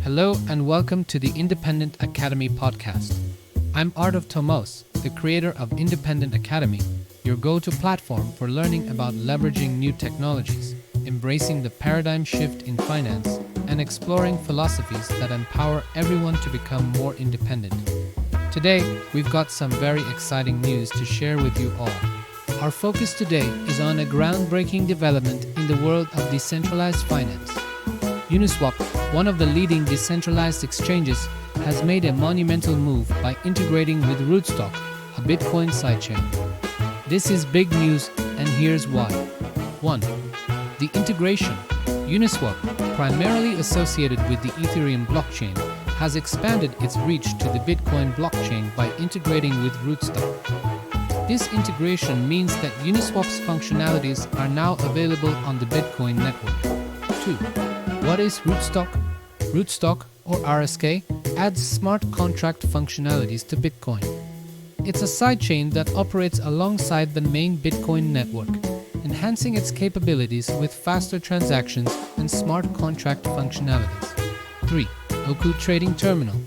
Hello and welcome to the Independent Academy podcast. I'm Art of Tomos, the creator of Independent Academy, your go-to platform for learning about leveraging new technologies, embracing the paradigm shift in finance, and exploring philosophies that empower everyone to become more independent. Today, we've got some very exciting news to share with you all. Our focus today is on a groundbreaking development in the world of decentralized finance. Uniswap, one of the leading decentralized exchanges, has made a monumental move by integrating with Rootstock, a Bitcoin sidechain. This is big news, and here's why. 1. The integration. Uniswap, primarily associated with the Ethereum blockchain, has expanded its reach to the Bitcoin blockchain by integrating with Rootstock. This integration means that Uniswap's functionalities are now available on the Bitcoin network. 2. What is Rootstock? Rootstock, or RSK, adds smart contract functionalities to Bitcoin. It's a sidechain that operates alongside the main Bitcoin network, enhancing its capabilities with faster transactions and smart contract functionalities. 3. Oku Trading Terminal.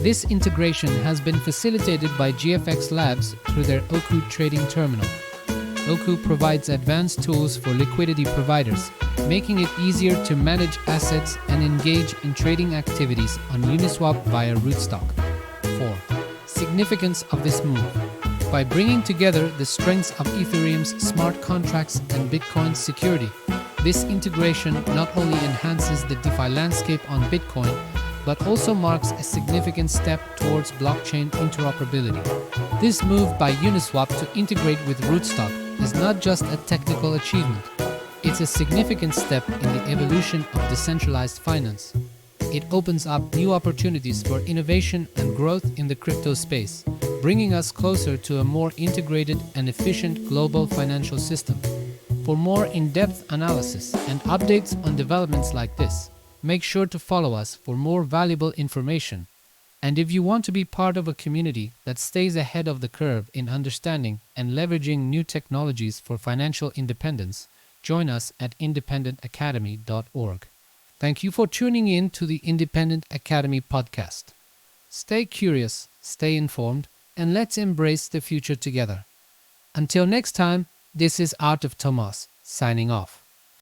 This integration has been facilitated by GFX Labs through their Oku Trading Terminal. Oku provides advanced tools for liquidity providers, making it easier to manage assets and engage in trading activities on Uniswap via Rootstock. 4. Significance of this move. By bringing together the strengths of Ethereum's smart contracts and Bitcoin's security, this integration not only enhances the DeFi landscape on Bitcoin, but also marks a significant step towards blockchain interoperability. This move by Uniswap to integrate with Rootstock is not just a technical achievement. It's a significant step in the evolution of decentralized finance. It opens up new opportunities for innovation and growth in the crypto space, bringing us closer to a more integrated and efficient global financial system. For more in-depth analysis and updates on developments like this, make sure to follow us for more valuable information. And if you want to be part of a community that stays ahead of the curve in understanding and leveraging new technologies for financial independence, join us at independentacademy.org. Thank you for tuning in to the Independent Academy podcast. Stay curious, stay informed, and let's embrace the future together. Until next time, this is Art of Tomos, signing off.